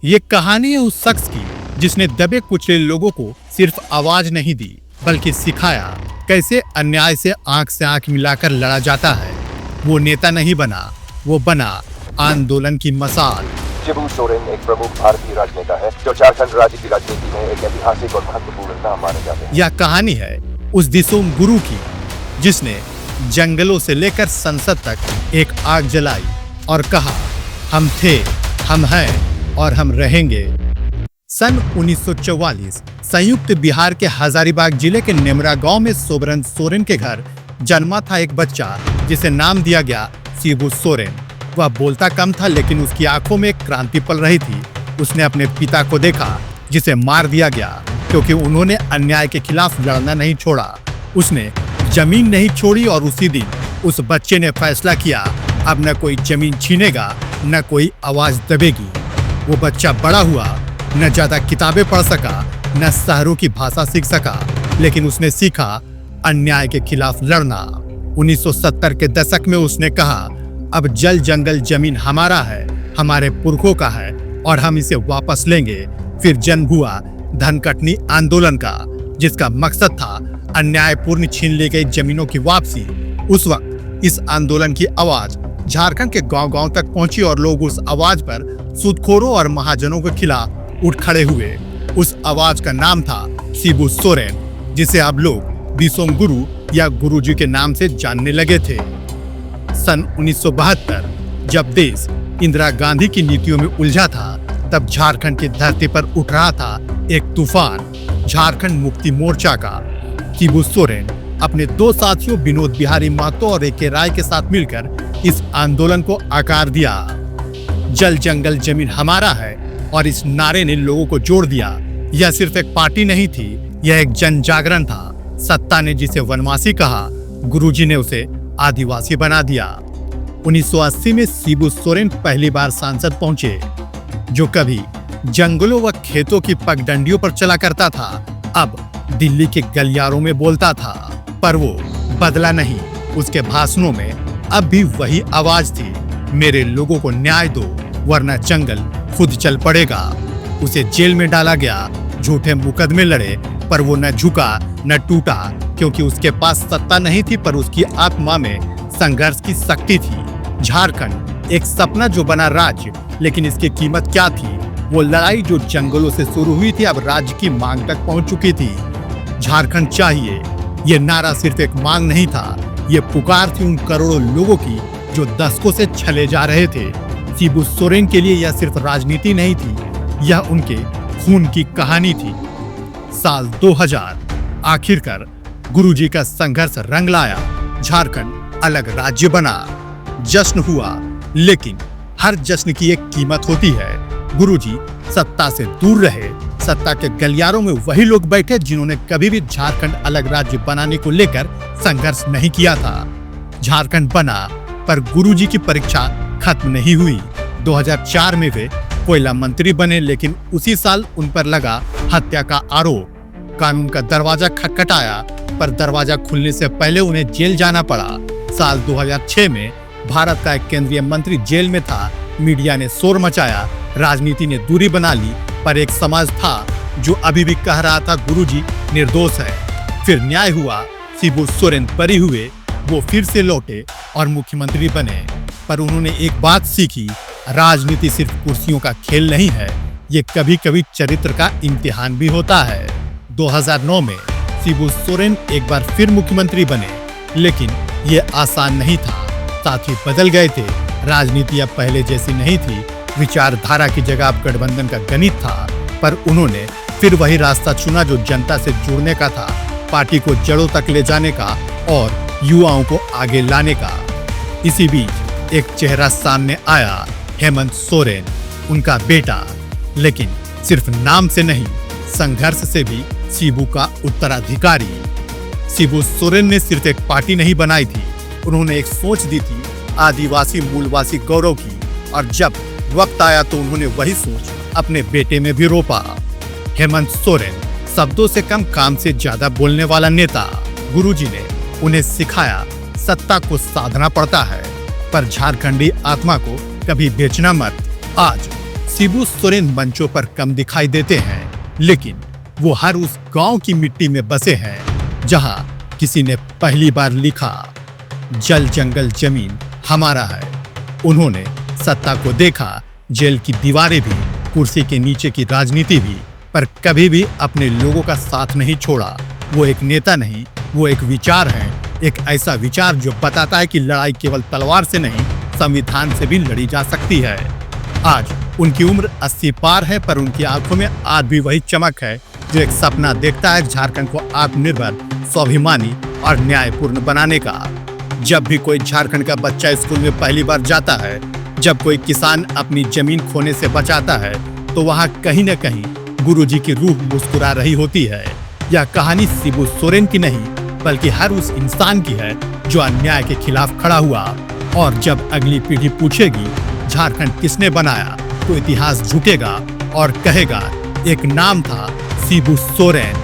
ये कहानी है उस शख्स की जिसने दबे कुचले लोगों को सिर्फ आवाज नहीं दी बल्कि सिखाया कैसे अन्याय से आंख मिलाकर लड़ा जाता है। वो नेता नहीं बना, वो बना आंदोलन की मसाल। शिबू सोरेन एक प्रमुख भारतीय राजनेता है जो झारखंड राज्य की राजनीति में एक ऐतिहासिक और महत्वपूर्ण नाम माने जाते हैं। यह कहानी है उस दिसोम गुरु की जिसने जंगलों से लेकर संसद तक एक आग जलाई और कहा, हम थे, हम हैं और हम रहेंगे। सन 1944 संयुक्त बिहार के हजारीबाग जिले के नेमरा गांव में सोबरन सोरेन के घर जन्मा था एक बच्चा जिसे नाम दिया गया शिबू सोरेन। वह बोलता कम था लेकिन उसकी आंखों में एक क्रांति पल रही थी। उसने अपने पिता को देखा जिसे मार दिया गया क्योंकि उन्होंने अन्याय के खिलाफ लड़ना नहीं छोड़ा। उसने जमीन नहीं छोड़ी और उसी दिन उस बच्चे ने फैसला किया, अब न कोई जमीन छीनेगा न कोई आवाज दबेगी। वो बच्चा बड़ा हुआ, न ज्यादा किताबें पढ़ सका न शहरों की भाषा सीख सका, लेकिन उसने सीखा अन्याय के खिलाफ लड़ना। 1970 के दशक में उसने कहा, अब जल जंगल जमीन हमारा है, हमारे पुरखों का है और हम इसे वापस लेंगे। फिर जन्म हुआ धनकटनी आंदोलन का, जिसका मकसद था अन्यायपूर्ण छीन ली गई जमीनों की वापसी। उस वक्त इस आंदोलन की आवाज झारखंड के गांव-गांव तक पहुंची और लोग उस आवाज पर सूदखोरों और महाजनों के खिलाफ उठ खड़े हुए। उस आवाज का नाम था शिबू सोरेन, जिसे अब लोग दिसोम गुरु या गुरुजी के नाम से जानने लगे थे। सन 1972 जब देश इंदिरा गांधी की नीतियों में उलझा था, तब झारखंड की धरती पर उठ रहा था एक तूफान, झारखंड मुक्ति मोर्चा का। शिबू सोरेन अपने दो साथियों विनोद बिहारी महतो और ए.के. राय के साथ मिलकर इस आंदोलन को आकार दिया। जल जंगल जमीन हमारा है और इस नारे ने लोगों को जोड़ दिया। यह सिर्फ एक पार्टी नहीं थी, यह एक जन जागरण था। सत्ता ने जिसे वनवासी कहा, गुरुजी ने उसे आदिवासी बना दिया। 1980 में शिबू सोरेन पहली बार सांसद पहुंचे। जो कभी जंगलों व खेतों की पगडंडियों पर चला करता था, अब दिल्ली के गलियारों में बोलता था। पर वो बदला नहीं, उसके भाषणों में अब भी वही आवाज थी, मेरे लोगों को न्याय दो वरना जंगल खुद चल पड़ेगा। उसे जेल में डाला गया, झूठे मुकदमे लड़े, पर वो न झुका न टूटा, क्योंकि उसके पास सत्ता नहीं थी पर उसकी आत्मा में संघर्ष की शक्ति थी। झारखंड एक सपना जो बना राज्य, लेकिन इसकी कीमत क्या थी? वो लड़ाई जो जंगलों से शुरू हुई थी अब राज्य की मांग तक पहुंच चुकी थी। झारखंड चाहिए, ये नारा सिर्फ एक मांग नहीं था, ये पुकार थी उन करोड़ों लोगों की जो दशकों से छले जा रहे थे। शिबू सोरेन के लिए यह सिर्फ राजनीति नहीं थी, यह उनके खून की कहानी थी। साल 2000 आखिरकार गुरुजी का संघर्ष रंग लाया, झारखंड अलग राज्य बना। जश्न हुआ, लेकिन हर जश्न की एक कीमत होती है। गुरुजी सत्ता से दूर रहे, सत्ता के गलियारों में वही लोग बैठे जिन्होंने कभी भी झारखंड अलग राज्य बनाने को लेकर संघर्ष नहीं किया था। झारखंड बना, पर गुरुजी की परीक्षा खत्म नहीं हुई। 2004 में वे कोयला मंत्री बने, लेकिन उसी साल उन पर लगा हत्या का आरोप। कानून का दरवाजा खटखटाया, पर दरवाजा खुलने से पहले उन्हें जेल जाना पड़ा। साल 2006 में भारत का एक केंद्रीय मंत्री जेल में था। मीडिया ने शोर मचाया, राजनीति ने दूरी बना ली, पर एक समाज था जो अभी भी कह रहा था गुरुजी निर्दोष है। फिर न्याय हुआ, शिबू सोरेन बरी हुए, वो फिर से लौटे और मुख्यमंत्री बने। पर उन्होंने एक बात सीखी, राजनीति सिर्फ कुर्सियों का खेल नहीं है, ये कभी कभी चरित्र का इम्तिहान भी होता है। 2009 में शिबू सोरेन एक बार फिर मुख्यमंत्री बने, लेकिन ये आसान नहीं था। साथी बदल गए थे, राजनीति अब पहले जैसी नहीं थी, विचारधारा की जगह अब गठबंधन का गणित था। पर उन्होंने फिर वही रास्ता चुना जो जनता से जुड़ने का था, पार्टी को जड़ों तक ले जाने का और युवाओं को आगे लाने का। इसी बीच एक चेहरा सामने आया, हेमंत सोरेन, उनका बेटा। लेकिन सिर्फ नाम से नहीं, संघर्ष से भी शिबू का उत्तराधिकारी। शिबू सोरेन ने सिर्फ एक पार्टी नहीं बनाई थी, उन्होंने एक सोच दी थी आदिवासी मूलवासी गौरव की, और जब वक्त आया तो उन्होंने वही सोच अपने बेटे में भी रोपा। हेमंत सोरेन शब्दों से कम काम से ज्यादा बोलने वाला नेता। गुरुजी ने उन्हें सिखाया सत्ता को साधना पड़ता है, पर झारखंडी आत्मा को कभी बेचना मत। आज शिबू सोरेन मंचों पर कम दिखाई देते हैं, लेकिन वो हर उस गांव की मिट्टी में बसे हैं जहां किसी ने पहली बार लिखा, जल जंगल जमीन हमारा है। उन्होंने सत्ता को देखा, जेल की दीवारें भी, कुर्सी के नीचे की राजनीति भी, पर कभी भी अपने लोगों का साथ नहीं छोड़ा। वो एक नेता नहीं, वो एक विचार है, एक ऐसा विचार जो बताता है कि लड़ाई केवल तलवार से नहीं, संविधान से भी लड़ी जा सकती है। आज उनकी उम्र 80 पार है, पर उनकी आंखों में आज भी वही चमक है जो एक सपना देखता है झारखंड को आत्मनिर्भर, स्वाभिमानी और न्यायपूर्ण बनाने का। जब भी कोई झारखंड का बच्चा स्कूल में पहली बार जाता है, जब कोई किसान अपनी जमीन खोने से बचाता है, तो वहाँ कहीं न कहीं गुरुजी की रूह मुस्कुरा रही होती है। यह कहानी शिबू सोरेन की नहीं, बल्कि हर उस इंसान की है जो अन्याय के खिलाफ खड़ा हुआ। और जब अगली पीढ़ी पूछेगी झारखंड किसने बनाया, तो इतिहास झुकेगा और कहेगा, एक नाम था शिबू सोरेन।